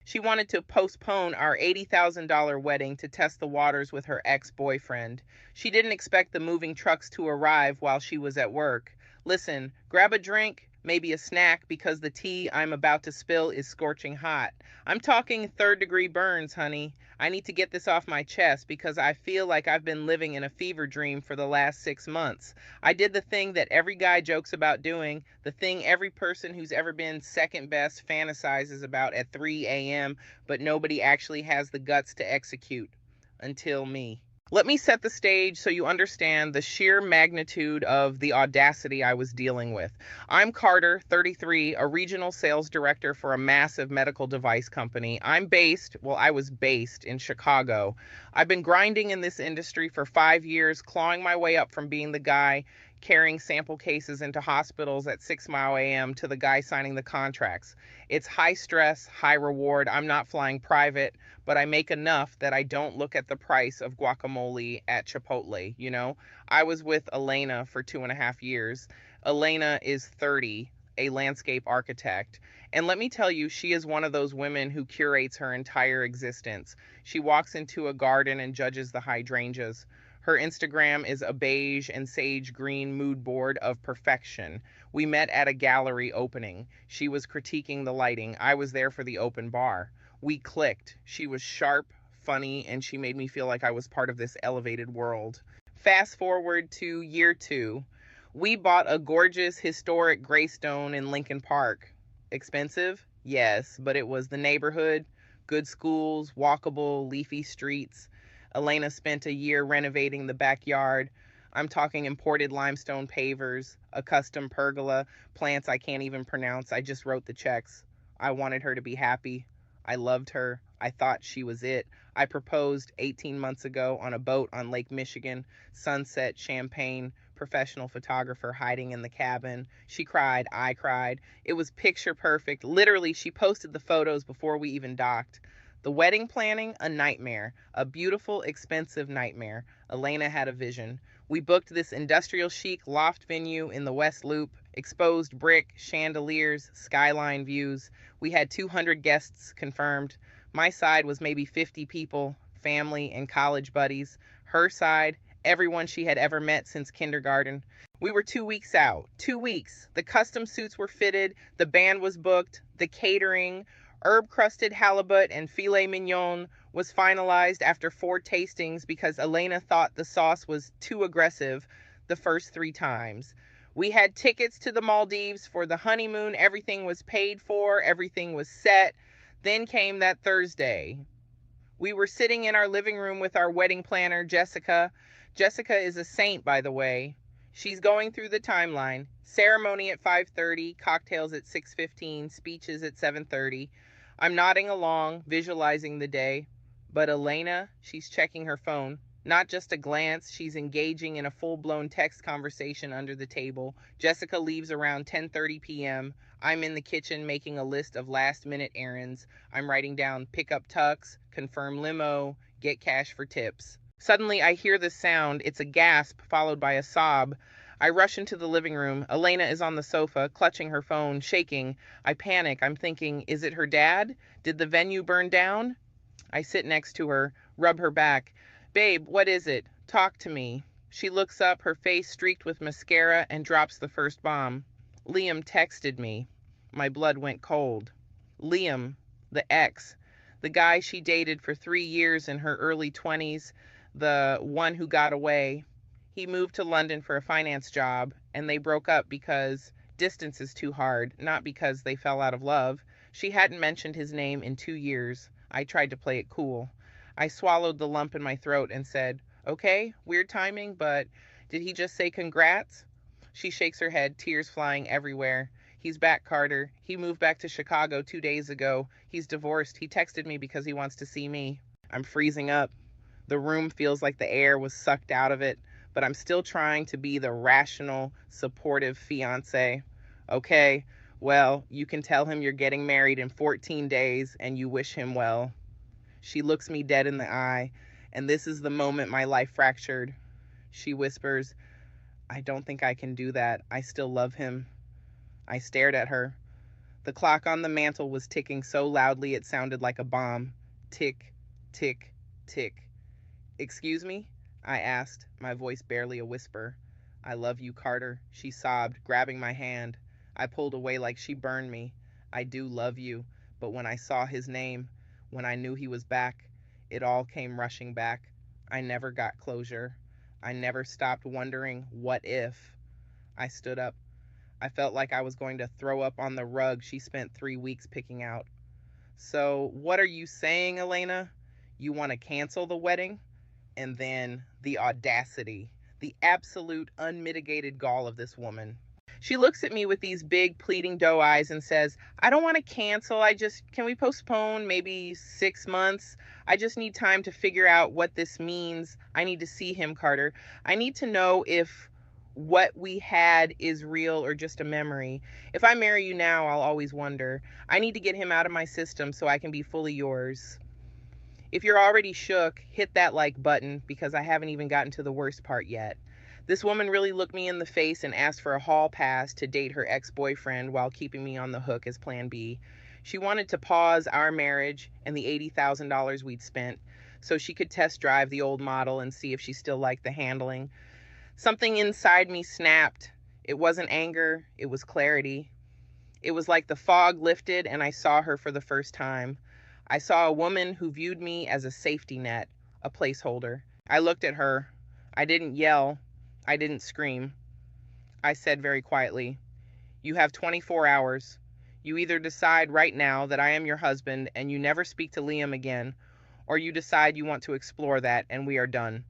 She wanted to postpone our $80,000 wedding to test the waters with her ex-boyfriend. She didn't expect the moving trucks to arrive while she was at work. Listen, grab a drink, maybe a snack, because the tea I'm about to spill is scorching hot. I'm talking third-degree burns, honey. I need to get this off my chest because I feel like I've been living in a fever dream for the last 6 months. I did the thing that every guy jokes about doing, the thing every person who's ever been second best fantasizes about at 3 a.m., but nobody actually has the guts to execute. Until me. Let me set the stage so you understand the sheer magnitude of the audacity I was dealing with. I'm Carter, 33, a regional sales director for a massive medical device company. I was based in Chicago. I've been grinding in this industry for 5 years, clawing my way up from being the guy carrying sample cases into hospitals at 6 Mile AM to the guy signing the contracts. It's high stress, high reward. I'm not flying private, but I make enough that I don't look at the price of guacamole at Chipotle. I was with Elena for 2.5 years. Elena is 30, a landscape architect. And let me tell you, she is one of those women who curates her entire existence. She walks into a garden and judges the hydrangeas. Her Instagram is a beige and sage green mood board of perfection. We met at a gallery opening. She was critiquing the lighting. I was there for the open bar. We clicked. She was sharp, funny, and she made me feel like I was part of this elevated world. Fast forward to year 2. We bought a gorgeous historic graystone in Lincoln Park. Expensive? Yes, but it was the neighborhood, good schools, walkable, leafy streets. Elena spent a year renovating the backyard. I'm talking imported limestone pavers, a custom pergola, plants I can't even pronounce. I just wrote the checks. I wanted her to be happy. I loved her. I thought she was it. I proposed 18 months ago on a boat on Lake Michigan, sunset, champagne, professional photographer hiding in the cabin. She cried. I cried. It was picture perfect. Literally, she posted the photos before we even docked. The wedding planning, a nightmare. A beautiful, expensive nightmare. Elena had a vision. We booked this industrial chic loft venue in the West Loop, exposed brick, chandeliers, skyline views. We had 200 guests confirmed. My side was maybe 50 people, family and college buddies. Her side, everyone she had ever met since kindergarten. We were 2 weeks out. 2 weeks. The custom suits were fitted, the band was booked, the catering, herb-crusted halibut and filet mignon was finalized after 4 tastings because Elena thought the sauce was too aggressive the first 3 times. We had tickets to the Maldives for the honeymoon. Everything was paid for. Everything was set. Then came that Thursday. We were sitting in our living room with our wedding planner, Jessica. Jessica is a saint, by the way. She's going through the timeline. Ceremony at 5:30, cocktails at 6:15, speeches at 7:30. I'm nodding along, visualizing the day. But Elena, she's checking her phone. Not just a glance, she's engaging in a full-blown text conversation under the table. Jessica leaves around 10:30 p.m. I'm in the kitchen making a list of last-minute errands. I'm writing down pick up tux, confirm limo, get cash for tips. Suddenly, I hear the sound. It's a gasp followed by a sob. I rush into the living room. Elena is on the sofa, clutching her phone, shaking. I panic. I'm thinking, is it her dad? Did the venue burn down? I sit next to her, rub her back. Babe, what is it? Talk to me. She looks up, her face streaked with mascara, and drops the first bomb. Liam texted me. My blood went cold. Liam, the ex, the guy she dated for 3 years in her early 20s, the one who got away. He moved to London for a finance job, and they broke up because distance is too hard, not because they fell out of love. She hadn't mentioned his name in 2 years. I tried to play it cool. I swallowed the lump in my throat and said, okay, weird timing, but did he just say congrats? She shakes her head, tears flying everywhere. He's back, Carter. He moved back to Chicago 2 days ago. He's divorced. He texted me because he wants to see me. I'm freezing up. The room feels like the air was sucked out of it, but I'm still trying to be the rational, supportive fiancé. Okay, well, you can tell him you're getting married in 14 days and you wish him well. She looks me dead in the eye, and this is the moment my life fractured. She whispers, I don't think I can do that. I still love him. I stared at her. The clock on the mantel was ticking so loudly it sounded like a bomb. Tick, tick, tick. "Excuse me?" I asked, my voice barely a whisper. "I love you, Carter," she sobbed, grabbing my hand. I pulled away like she burned me. "I do love you," but when I saw his name, when I knew he was back, it all came rushing back. I never got closure. I never stopped wondering, what if? I stood up. I felt like I was going to throw up on the rug she spent 3 weeks picking out. "So, what are you saying, Elena? You want to cancel the wedding?" And then the audacity, the absolute unmitigated gall of this woman. She looks at me with these big pleading doe eyes and says, "I don't want to cancel. Can we postpone maybe 6 months? I just need time to figure out what this means. I need to see him, Carter. I need to know if what we had is real or just a memory. If I marry you now, I'll always wonder. I need to get him out of my system so I can be fully yours." If you're already shook, hit that like button because I haven't even gotten to the worst part yet. This woman really looked me in the face and asked for a hall pass to date her ex-boyfriend while keeping me on the hook as plan B. She wanted to pause our marriage and the $80,000 we'd spent so she could test drive the old model and see if she still liked the handling. Something inside me snapped. It wasn't anger, it was clarity. It was like the fog lifted and I saw her for the first time. I saw a woman who viewed me as a safety net, a placeholder. I looked at her. I didn't yell. I didn't scream. I said very quietly, "You have 24 hours. You either decide right now that I am your husband and you never speak to Liam again, or you decide you want to explore that and we are done.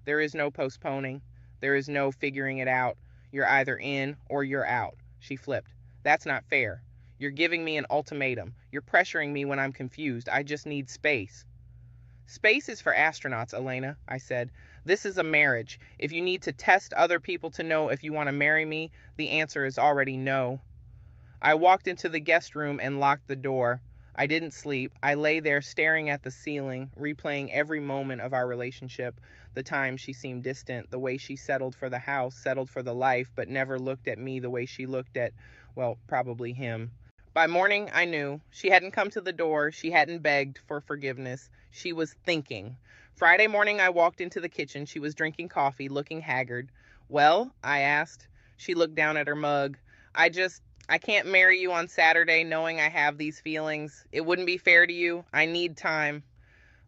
There is no postponing. There is no figuring it out. You're either in or you're out." She flipped. "That's not fair. You're giving me an ultimatum. You're pressuring me when I'm confused. I just need space." "Space is for astronauts, Elena," I said. "This is a marriage. If you need to test other people to know if you want to marry me, the answer is already no." I walked into the guest room and locked the door. I didn't sleep. I lay there staring at the ceiling, replaying every moment of our relationship. The time she seemed distant, the way she settled for the house, settled for the life, but never looked at me the way she looked at, well, probably him. By morning, I knew. She hadn't come to the door. She hadn't begged for forgiveness. She was thinking. Friday morning, I walked into the kitchen. She was drinking coffee, looking haggard. "Well?" I asked. She looked down at her mug. I can't marry you on Saturday knowing I have these feelings. It wouldn't be fair to you. I need time."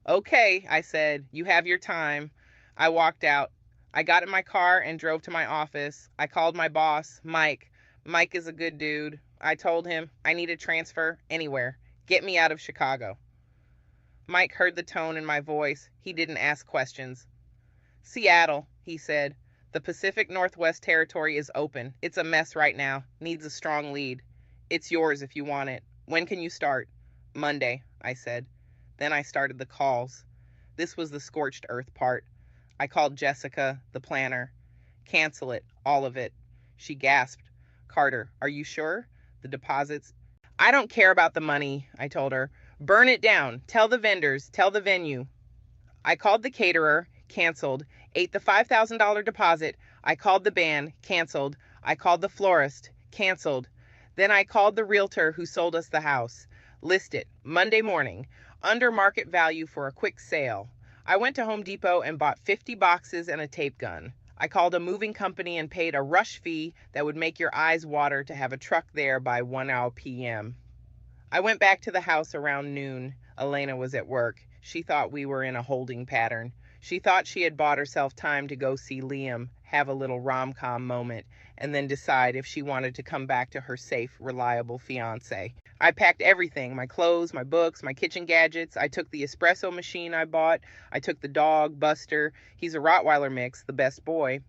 "Okay," I said. "You have your time." I walked out. I got in my car and drove to my office. I called my boss, Mike. Mike is a good dude. I told him I need a transfer anywhere. Get me out of Chicago. Mike heard the tone in my voice. He didn't ask questions. "Seattle," he said. "The Pacific Northwest Territory is open. It's a mess right now. Needs a strong lead. It's yours if you want it. When can you start?" "Monday," I said. Then I started the calls. This was the scorched earth part. I called Jessica, the planner. "Cancel it, all of it." She gasped. "Carter, are you sure? The deposits—" "I don't care about the money," I told her. "Burn it down. Tell the vendors. Tell the venue." I called the caterer. Canceled. Ate the $5,000 deposit. I called the band. Canceled. I called the florist. Canceled. Then I called the realtor who sold us the house. List it. Monday morning. Under market value for a quick sale. I went to Home Depot and bought 50 boxes and a tape gun. I called a moving company and paid a rush fee that would make your eyes water to have a truck there by 1 p.m. I went back to the house around noon. Elena was at work. She thought we were in a holding pattern. She thought she had bought herself time to go see Liam, have a little rom-com moment, and then decide if she wanted to come back to her safe, reliable fiancé. I packed everything, my clothes, my books, my kitchen gadgets. I took the espresso machine I bought. I took the dog, Buster. He's a Rottweiler mix, the best boy.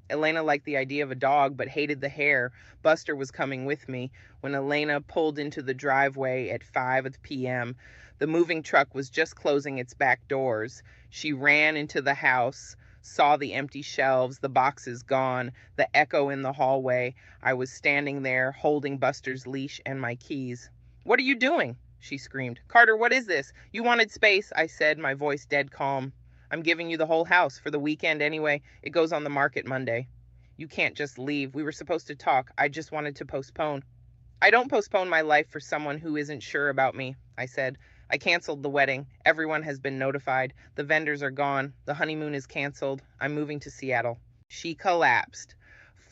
Elena liked the idea of a dog, but hated the hair. Buster was coming with me. When Elena pulled into the driveway at 5 p.m., the moving truck was just closing its back doors. She ran into the house, saw the empty shelves, the boxes gone, the echo in the hallway. I was standing there, holding Buster's leash and my keys. "What are you doing?" she screamed. "Carter, what is this?" "You wanted space," I said, my voice dead calm. "I'm giving you the whole house for the weekend anyway. It goes on the market Monday." "You can't just leave. We were supposed to talk. I just wanted to postpone." I don't postpone my life for someone who isn't sure about me, I said. I canceled the wedding. Everyone has been notified. The vendors are gone. The honeymoon is canceled. I'm moving to Seattle. She collapsed.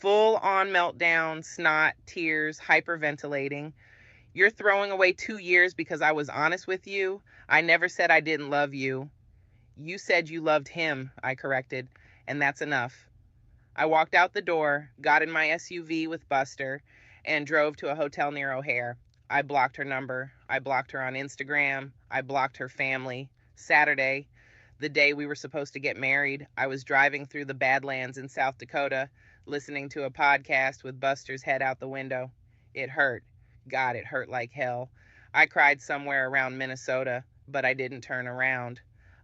Full on meltdown, snot, tears, hyperventilating. You're throwing away 2 years because I was honest with you? I never said I didn't love you. You said you loved him, I corrected, and that's enough. I walked out the door, got in my SUV with Buster, and drove to a hotel near O'Hare. I blocked her number. I blocked her on Instagram. I blocked her family. Saturday, the day we were supposed to get married, I was driving through the Badlands in South Dakota, listening to a podcast with Buster's head out the window. It hurt. God, it hurt like hell. I cried somewhere around Minnesota, but I didn't turn around.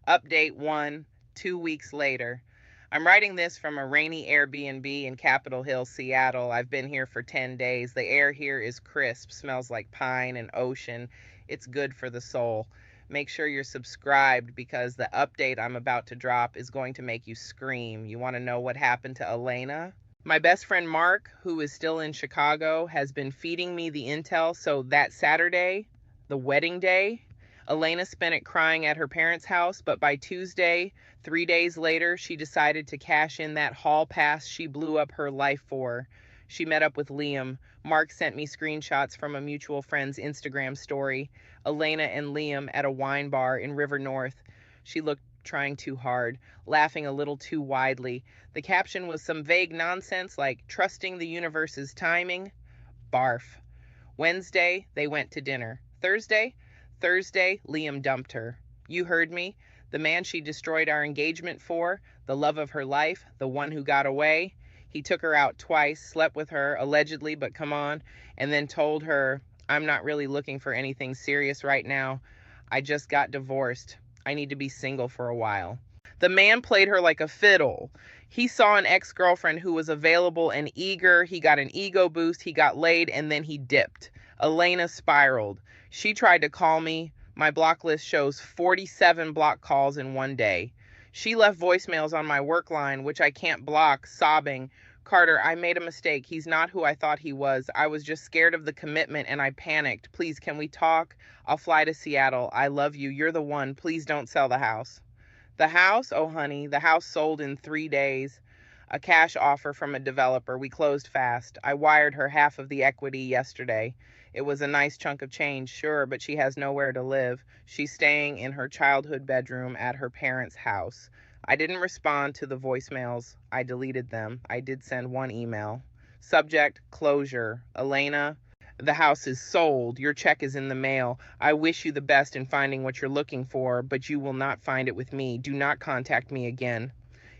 Update 1, 2 weeks later. I'm writing this from a rainy Airbnb in Capitol Hill, Seattle. I've been here for 10 days. The air here is crisp, smells like pine and ocean. It's good for the soul. Make sure you're subscribed because the update I'm about to drop is going to make you scream. You want to know what happened to Elena? My best friend Mark, who is still in Chicago, has been feeding me the intel. So that Saturday, the wedding day, Elena spent it crying at her parents' house, but by Tuesday, 3 days later, she decided to cash in that hall pass she blew up her life for. She met up with Liam. Mark sent me screenshots from a mutual friend's Instagram story. Elena and Liam at a wine bar in River North. She looked trying too hard, laughing a little too widely. The caption was some vague nonsense like trusting the universe's timing. Barf. Wednesday, they went to dinner. Thursday, Liam dumped her. You heard me. The man she destroyed our engagement for, the love of her life, the one who got away. He took her out twice, slept with her, allegedly, but come on, and then told her, I'm not really looking for anything serious right now. I just got divorced. I need to be single for a while. The man played her like a fiddle. He saw an ex-girlfriend who was available and eager. He got an ego boost. He got laid, and then he dipped. Elena spiraled. She tried to call me. My block list shows 47 block calls in one day. She left voicemails on my work line, which I can't block, sobbing, Carter, I made a mistake. He's not who I thought he was. I was just scared of the commitment and I panicked. Please, can we talk? I'll fly to Seattle. I love you. You're the one. Please don't sell the house. The house? Oh, honey, the house sold in 3 days. A cash offer from a developer. We closed fast. I wired her half of the equity yesterday. It was a nice chunk of change, sure, but she has nowhere to live. She's staying in her childhood bedroom at her parents' house. I didn't respond to the voicemails. I deleted them. I did send one email. Subject, closure. Elena, the house is sold. Your check is in the mail. I wish you the best in finding what you're looking for, but you will not find it with me. Do not contact me again.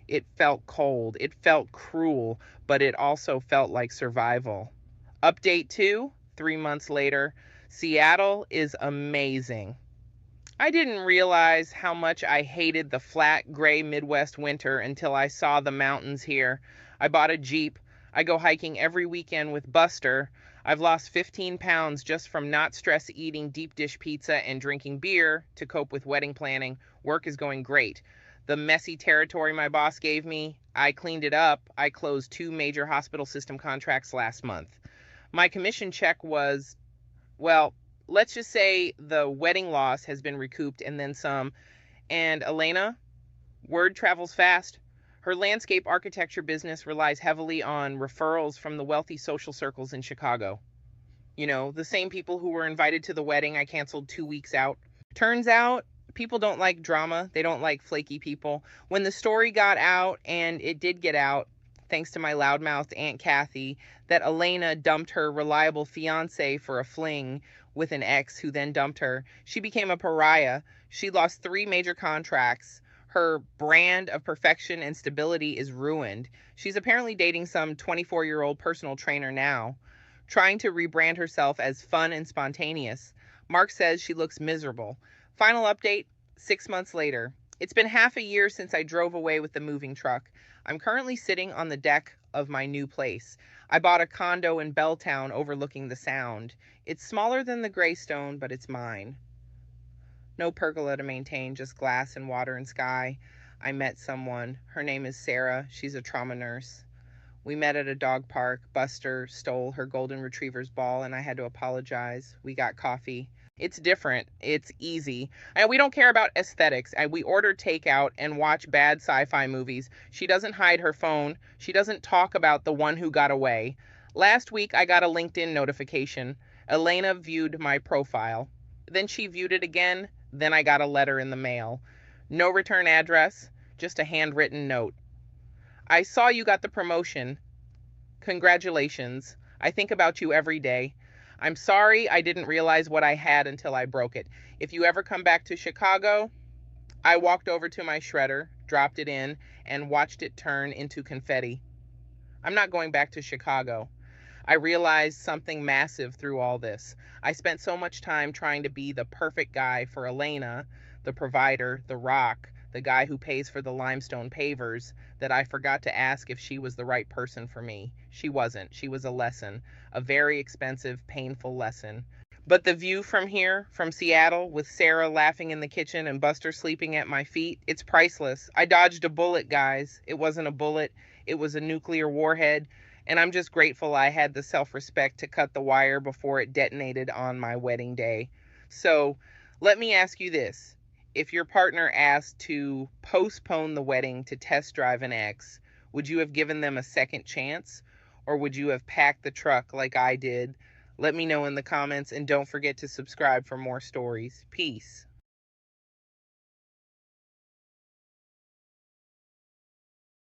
It felt cold. It felt cruel, but it also felt like survival. Update 2, 3 months later. Seattle is amazing. I didn't realize how much I hated the flat, gray Midwest winter until I saw the mountains here. I bought a Jeep. I go hiking every weekend with Buster. I've lost 15 pounds just from not stress eating deep dish pizza and drinking beer to cope with wedding planning. Work is going great. The messy territory my boss gave me, I cleaned it up. I closed 2 major hospital system contracts last month. My commission check was, well, let's just say the wedding loss has been recouped and then some. And Elena, word travels fast. Her landscape architecture business relies heavily on referrals from the wealthy social circles in Chicago. You know, the same people who were invited to the wedding I canceled 2 weeks out. Turns out, people don't like drama. They don't like flaky people. When the story got out, and it did get out, thanks to my loudmouthed Aunt Kathy, that Elena dumped her reliable fiancé for a fling with an ex who then dumped her, she became a pariah. She lost 3 major contracts. Her brand of perfection and stability is ruined. She's apparently dating some 24-year-old personal trainer now, trying to rebrand herself as fun and spontaneous. Mark says she looks miserable. Final update, 6 months later. It's been half a year since I drove away with the moving truck. I'm currently sitting on the deck of my new place. I bought a condo in Belltown overlooking the Sound. It's smaller than the Greystone, but it's mine. No pergola to maintain, just glass and water and sky. I met someone. Her name is Sarah. She's a trauma nurse. We met at a dog park. Buster stole her golden retriever's ball, and I had to apologize. We got coffee. It's different. It's easy. And we don't care about aesthetics. And we order takeout and watch bad sci-fi movies. She doesn't hide her phone. She doesn't talk about the one who got away. Last week, I got a LinkedIn notification. Elena viewed my profile. Then she viewed it again. Then I got a letter in the mail. No return address, just a handwritten note. I saw you got the promotion. Congratulations. I think about you every day. I'm sorry I didn't realize what I had until I broke it. If you ever come back to Chicago, I walked over to my shredder, dropped it in, and watched it turn into confetti. I'm not going back to Chicago. I realized something massive through all this. I spent so much time trying to be the perfect guy for Elena, the provider, the rock, the guy who pays for the limestone pavers, that I forgot to ask if she was the right person for me. She wasn't. She was a lesson, a very expensive, painful lesson. But the view from here, from Seattle, with Sarah laughing in the kitchen and Buster sleeping at my feet, it's priceless. I dodged a bullet, guys. It wasn't a bullet, it was a nuclear warhead. And I'm just grateful I had the self-respect to cut the wire before it detonated on my wedding day. So let me ask you this. If your partner asked to postpone the wedding to test drive an ex, would you have given them a second chance? Or would you have packed the truck like I did? Let me know in the comments, and don't forget to subscribe for more stories. Peace.